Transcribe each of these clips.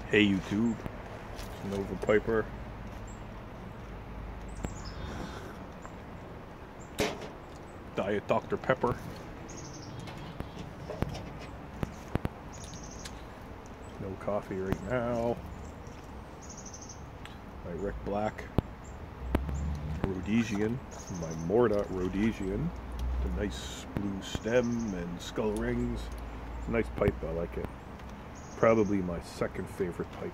Hey YouTube, it's Nova Piper. Diet Dr. Pepper. No coffee right now. My Rick Black Rhodesian, my Morta Rhodesian. The nice blue stem and skull rings. It's a nice pipe, I like it. Probably my second favorite pipe.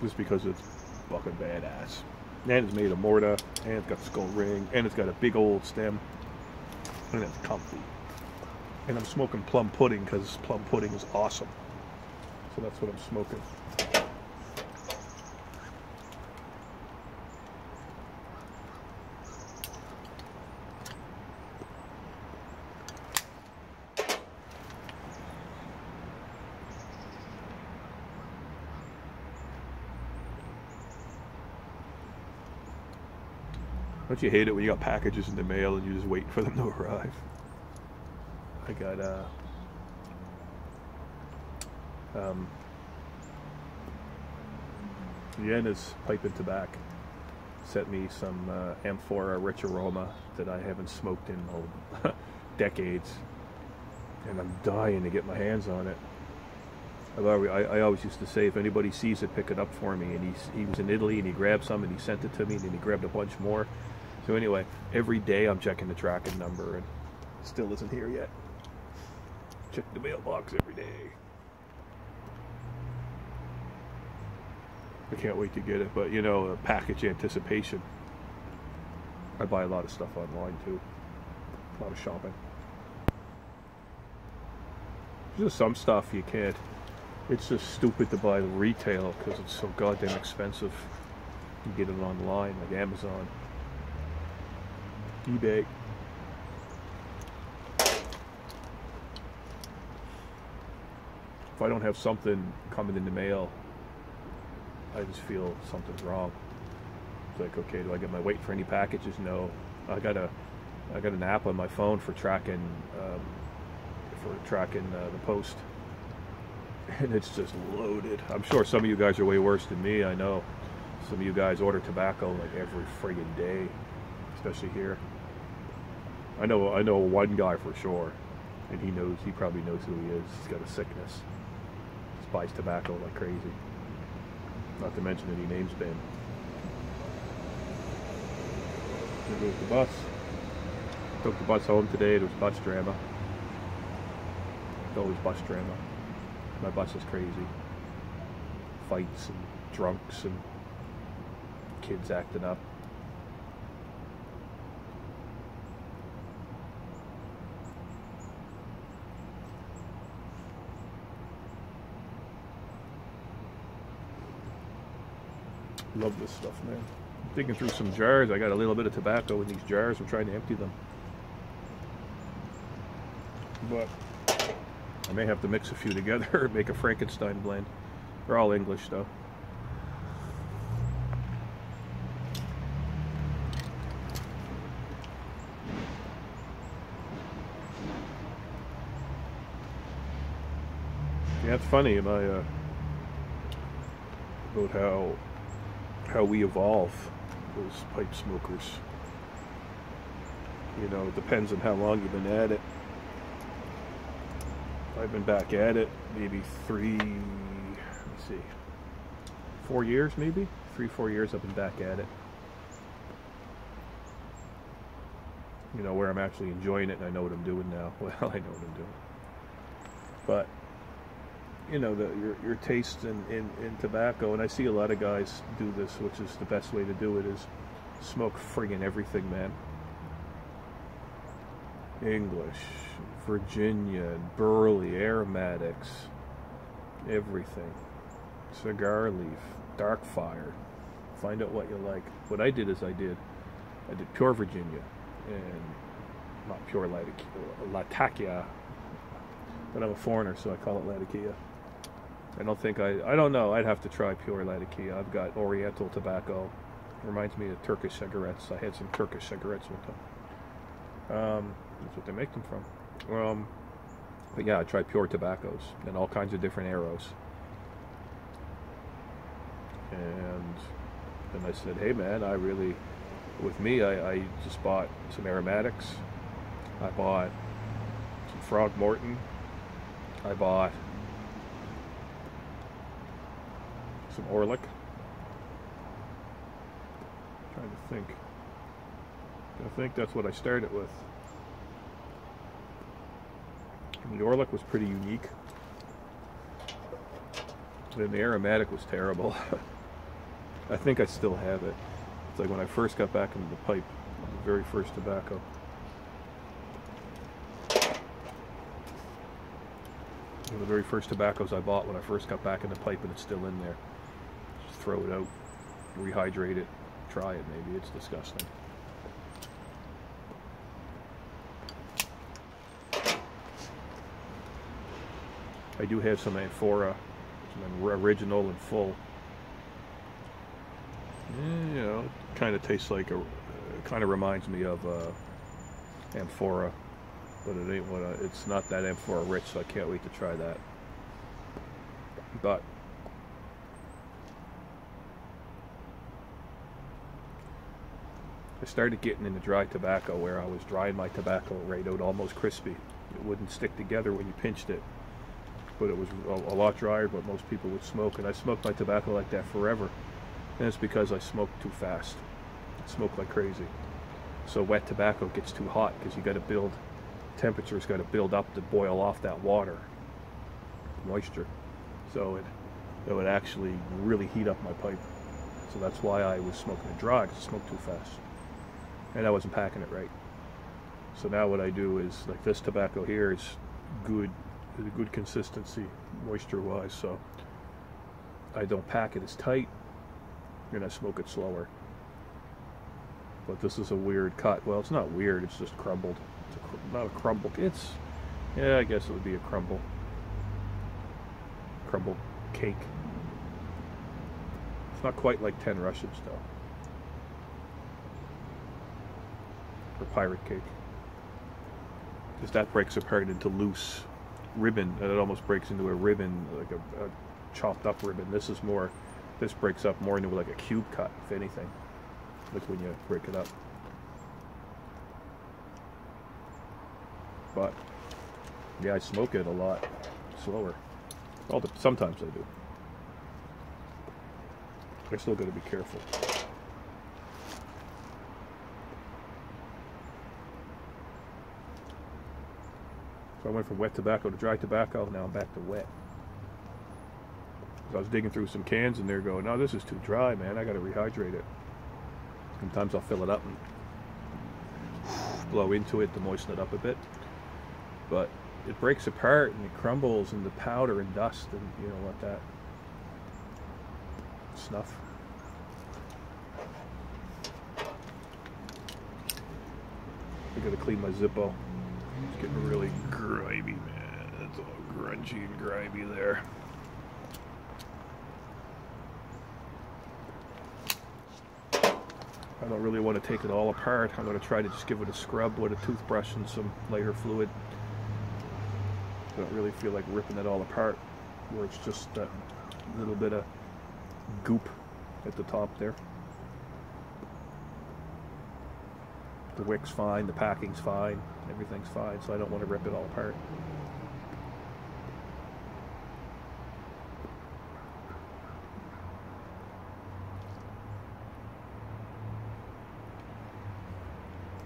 Just because it's fucking badass. And it's made of Morta, and it's got skull ring, and it's got a big old stem, and it's comfy. And I'm smoking plum pudding because plum pudding is awesome. So that's what I'm smoking. Don't you hate it when you got packages in the mail and you just wait for them to arrive? I got Vienna's Pipe and Tobacco sent me some Amphora Rich Aroma that I haven't smoked in decades, and I'm dying to get my hands on it. I always used to say, if anybody sees it, pick it up for me. And he was in Italy and he grabbed some and he sent it to me, and then he grabbed a bunch more. So anyway, every day I'm checking the tracking number and it still isn't here yet. Check the mailbox every day. I can't wait to get it, but you know, package anticipation. I buy a lot of stuff online too. A lot of shopping. There's just some stuff you can't. It's just stupid to buy the retail because it's so goddamn expensive. You get it online, like Amazon, eBay. If I don't have something coming in the mail, I just feel something's wrong. It's like, okay, do I get my wait for any packages? No. I got an app on my phone for tracking the post, and it's just loaded. I'm sure some of you guys are way worse than me. I know some of you guys order tobacco like every friggin' day, especially here. I know one guy for sure, and he probably knows who he is. He's got a sickness. Just buys tobacco like crazy. Not to mention that he names Ben. There goes the bus. Took the bus home today. There was bus drama. There's always bus drama. My bus is crazy. Fights and drunks and kids acting up. Love this stuff, man. I'm digging through some jars. I got a little bit of tobacco in these jars. I'm trying to empty them. But I may have to mix a few together, make a Frankenstein blend. They're all English, though. Yeah, it's funny about how we evolve as pipe smokers. You know, it depends on how long you've been at it. I've been back at it maybe 4 years maybe? 3-4 years I've been back at it. You know, where I'm actually enjoying it and I know what I'm doing now. Well, I know what I'm doing. But, you know, your taste in tobacco, and I see a lot of guys do this, which is the best way to do it, is smoke friggin' everything, man. English, Virginia, Burley, aromatics, everything. Cigar leaf, dark fire. Find out what you like. What I did is I did pure Virginia, and not pure Latakia, but I'm a foreigner, so I call it Latakia. I don't know, I'd have to try pure Latakia. I've got Oriental tobacco. Reminds me of Turkish cigarettes. I had some Turkish cigarettes with them. That's what they make them from. But yeah, I tried pure tobaccos and all kinds of different arrows. And then I said, hey man, with me, I just bought some aromatics. I bought some Frog Morton. I bought some Orlik. Trying to think. I think that's what I started with. And the Orlik was pretty unique. Then the aromatic was terrible. I think I still have it. It's like when I first got back into the pipe, the very first tobacco. One of the very first tobaccos I bought when I first got back in the pipe, and it's still in there. Just throw it out, rehydrate it, try it maybe. It's disgusting. I do have some Amphora, some original and full. You know, it kind of tastes like kind of reminds me of Amphora, but it ain't it's not that Amphora rich, so I can't wait to try that. But I started getting into dry tobacco where I was drying my tobacco right out almost crispy. It wouldn't stick together when you pinched it, but it was a lot drier than what most people would smoke, and I smoked my tobacco like that forever. And it's because I smoked too fast. I smoked like crazy. So wet tobacco gets too hot because you got to build, temperature's got to build up to boil off that water, moisture. So it would actually really heat up my pipe. So that's why I was smoking it dry, because I smoked too fast. And I wasn't packing it right. So now what I do is, like this tobacco here is good, a good consistency moisture-wise. So I don't pack it as tight, and I smoke it slower. But this is a weird cut. Well, it's not weird, it's just crumbled. It's not a crumble. Yeah, I guess it would be a crumble cake. It's not quite like 10 Russians though. Or pirate cake. Because that breaks apart into loose ribbon, and it almost breaks into a ribbon, like a chopped up ribbon. This breaks up more into like a cube cut, if anything. Like when you break it up. But yeah, I smoke it a lot slower. Sometimes I do. I still got to be careful. So I went from wet tobacco to dry tobacco. Now I'm back to wet. I was digging through some cans and they're going, no, this is too dry, man. I got to rehydrate it. Sometimes I'll fill it up and blow into it to moisten it up a bit. But it breaks apart and it crumbles into powder and dust, and you know what, that snuff. I gotta clean my Zippo. It's getting really grimy, man. It's all grungy and grimy there. I don't really want to take it all apart. I'm going to try to just give it a scrub with a toothbrush and some lighter fluid. I don't really feel like ripping it all apart, where it's just that little bit of goop at the top there. The wick's fine, the packing's fine, everything's fine, so I don't want to rip it all apart.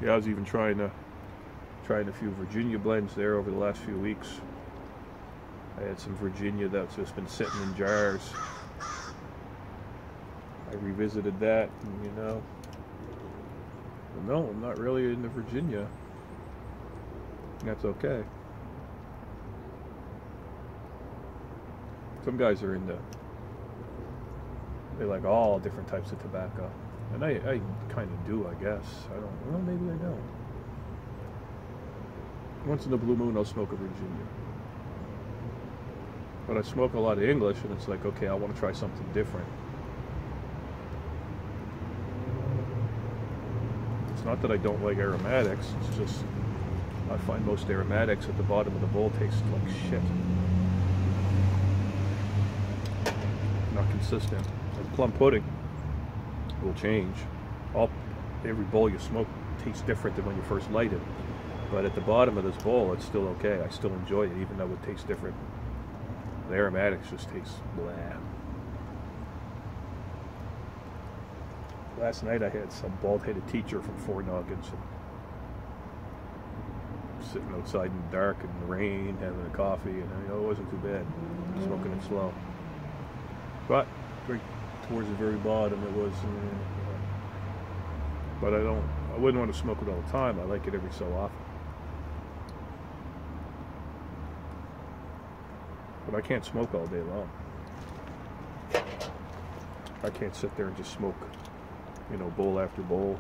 Yeah, I was even trying a few Virginia blends there over the last few weeks. I had some Virginia that's just been sitting in jars. I revisited that, and you know, well, no, I'm not really into Virginia. That's okay. Some guys are they like all different types of tobacco. And I kind of do, I guess. Well, maybe I don't. Once in a blue moon, I'll smoke a Virginia. But I smoke a lot of English, and it's like, okay, I want to try something different. It's not that I don't like aromatics, it's just I find most aromatics at the bottom of the bowl taste like shit. Not consistent. Like plum pudding will change. Every bowl you smoke tastes different than when you first light it. But at the bottom of this bowl, it's still okay. I still enjoy it, even though it tastes different. The aromatics just taste blah. Last night I had some bald-headed teacher from Four Noggins sitting outside in the dark in the rain, having a coffee, and it wasn't too bad. Smoking it slow. But right towards the very bottom, it was. But I wouldn't want to smoke it all the time. I like it every so often. But I can't smoke all day long. I can't sit there and just smoke, bowl after bowl.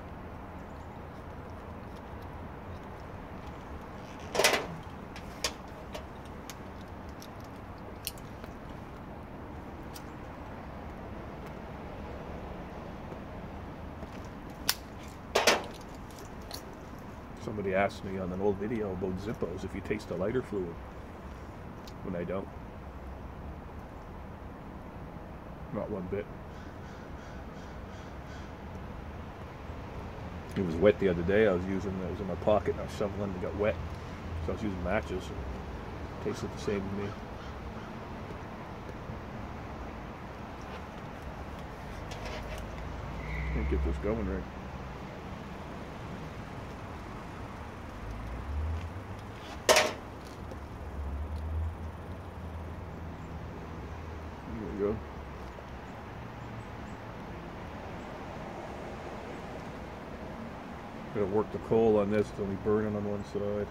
Somebody asked me on an old video about Zippos if you taste the lighter fluid, when I don't. Not one bit. It was wet the other day. It was in my pocket and I was shoveling and it got wet. So I was using matches. It tasted the same to me. Can't get this going right. There we go. Gotta work the coal on this, it's only burning on one side.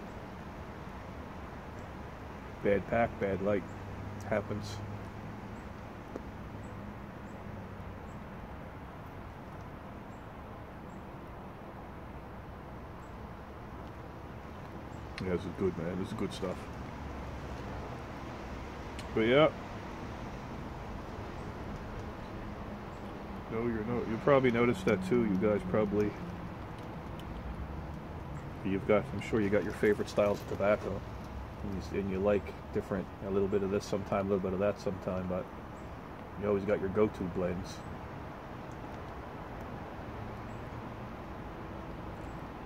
Bad pack, bad light. Happens. Yeah, this is good, man. This is good stuff. But yeah. No, you probably noticed that too. You guys probably. I'm sure you got your favorite styles of tobacco, and you like different, a little bit of this sometime, a little bit of that sometime, but you always got your go-to blends.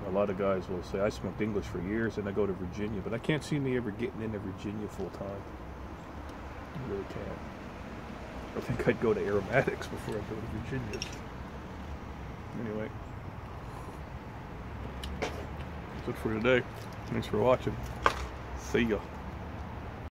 A lot of guys will say, I smoked English for years and I go to Virginia, but I can't see me ever getting into Virginia full time. I really can't. I think I'd go to aromatics before I go to Virginia's. Anyway. That's it for today. Thanks for watching. See ya.